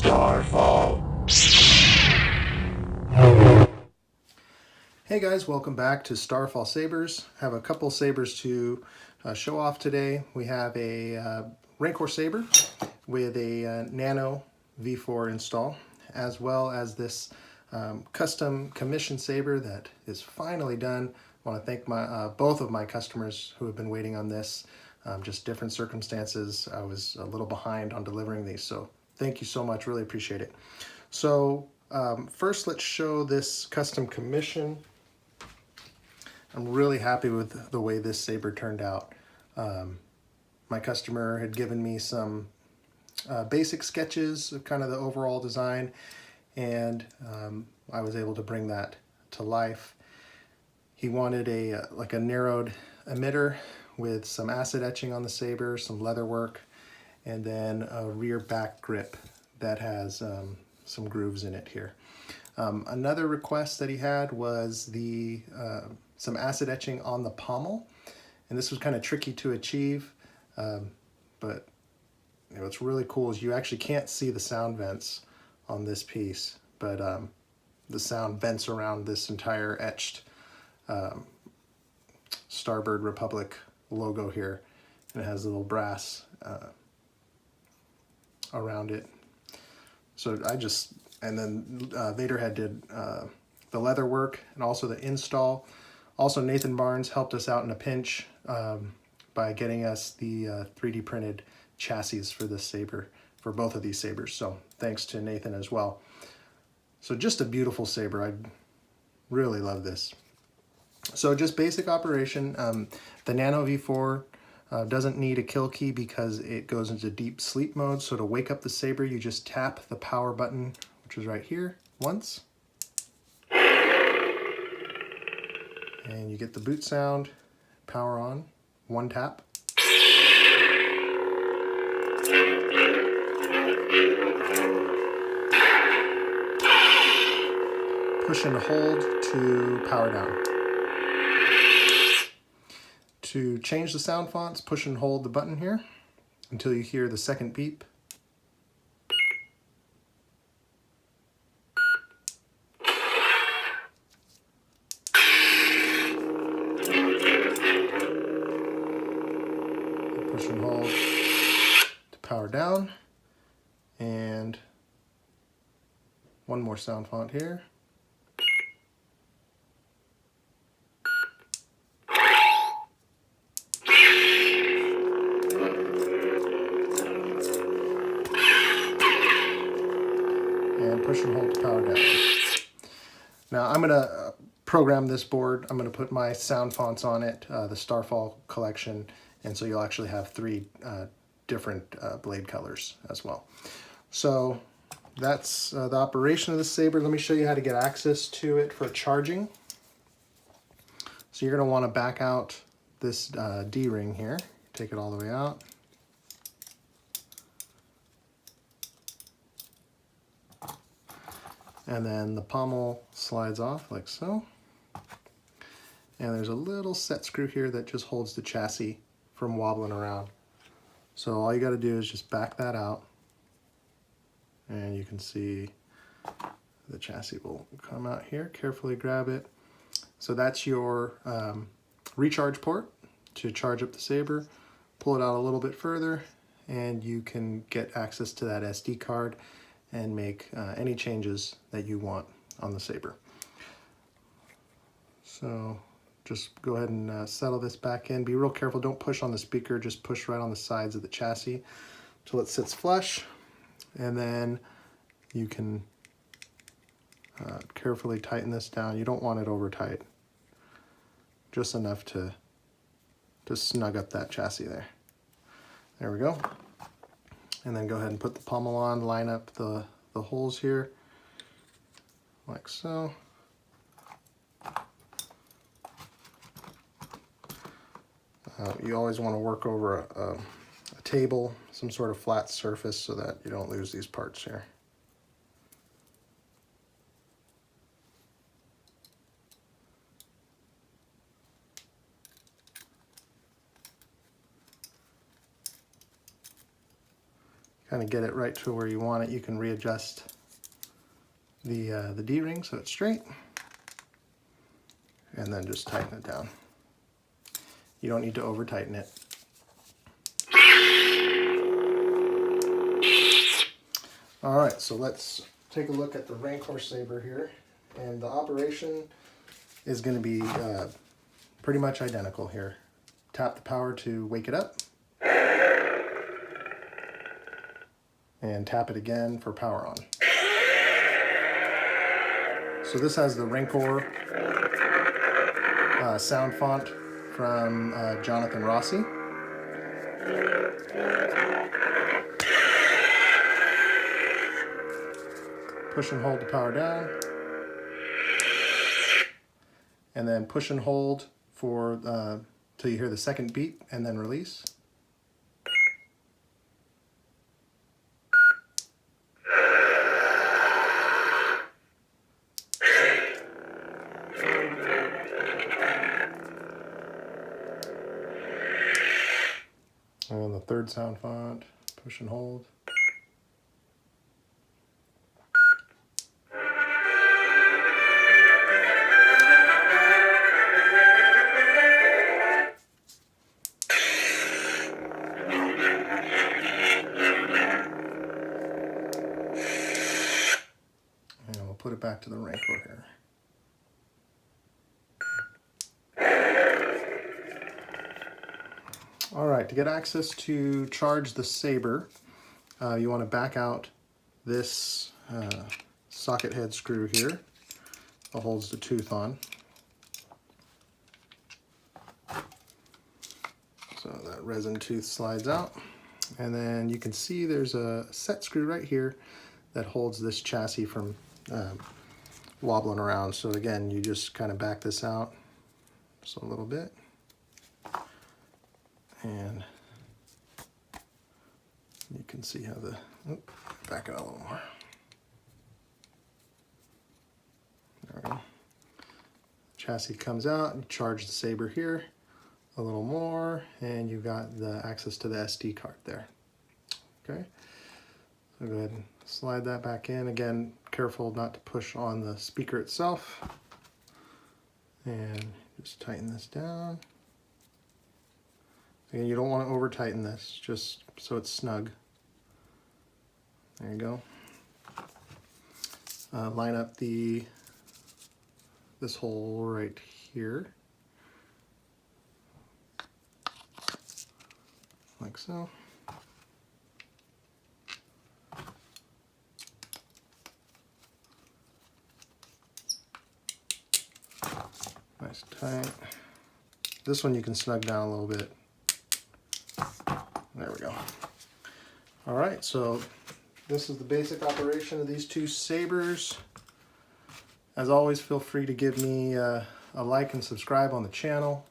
Starfall. Hey guys, welcome back to Starfall Sabers. Have a couple sabers to show off today. We have a Rancor saber with a Nano V4 install, as well as this custom commission saber that is finally done. I want to thank both of my customers who have been waiting on this. Just different circumstances. I was a little behind on delivering these, so thank you so much. Really appreciate it. So first, let's show this custom commission. I'm really happy with the way this saber turned out. My customer had given me some basic sketches of kind of the overall design, and I was able to bring that to life. He wanted like a narrowed emitter with some acid etching on the saber, some leather work, and then a rear back grip that has some grooves in it here. Another request that he had was some acid etching on the pommel, and this was kind of tricky to achieve, but what's really cool is you actually can't see the sound vents on this piece, but the sound vents around this entire etched Starboard Republic logo here, and it has a little brass around it. So and then Vader Head did the leather work and also the install. Also, Nathan Barnes helped us out in a pinch by getting us the 3D printed chassis for this saber, for both of these sabers. So thanks to Nathan as well. So just a beautiful saber. I really love this. So just basic operation. The Nano V4 doesn't need a kill key because it goes into deep sleep mode. So to wake up the saber, you just tap the power button, which is right here, once. And you get the boot sound, power on, one tap. Push and hold to power down. To change the sound fonts, push and hold the button here until you hear the second beep. Push and hold to power down. And one more sound font here. And push and hold to power down. Now I'm going to program this board. I'm going to put my sound fonts on it, the Starfall collection, and so you'll actually have three different blade colors as well. So that's the operation of the saber. Let me show you how to get access to it for charging. So you're going to want to back out this D-ring here. Take it all the way out. And then the pommel slides off like so. And there's a little set screw here that just holds the chassis from wobbling around. So all you got to do is just back that out. And you can see the chassis will come out here. Carefully grab it. So that's your recharge port to charge up the saber. Pull it out a little bit further and you can get access to that SD card and make any changes that you want on the saber. So just go ahead and settle this back in. Be real careful, don't push on the speaker, just push right on the sides of the chassis until it sits flush. And then you can carefully tighten this down. You don't want it over tight, just enough to snug up that chassis there. There we go. And then go ahead and put the pommel on, line up the holes here, like so. You always want to work over a table, some sort of flat surface so that you don't lose these parts here. kind of get it right to where you want it, you can readjust the D-ring so it's straight, and then just tighten it down. You don't need to over tighten it. All right, so let's take a look at the Rancor Saber here, and the operation is going to be pretty much identical here. Tap the power to wake it up, and tap it again for power on. So this has the Rancor sound font from Jonathan Rossi. Push and hold to power down, and then push and hold for till you hear the second beat, and then release. And the third sound font, push and hold. And we'll put it back to the Rancor here. All right, to get access to charge the Saber, you want to back out this socket head screw here that holds the tooth on. So that resin tooth slides out, and then you can see there's a set screw right here that holds this chassis from wobbling around. So again, you just kind of back this out just a little bit, and you can see how the, back it out a little more. There we go. Chassis comes out, you charge the Saber here a little more, and you've got the access to the SD card there. Okay, so go ahead and slide that back in. Again, careful not to push on the speaker itself, and just tighten this down. Again, you don't want to over tighten this, just so it's snug. There you go. Line up this hole right here, like so. Nice tight. This one you can snug down a little bit. There we go. All right, so this is the basic operation of these two Sabers. As always, feel free to give me a like and subscribe on the channel.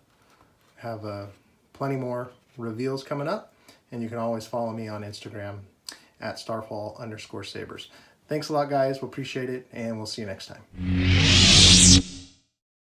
I have plenty more reveals coming up, and you can always follow me on Instagram at Starfall_Sabers. Thanks a lot, guys. We appreciate it, and we'll see you next time.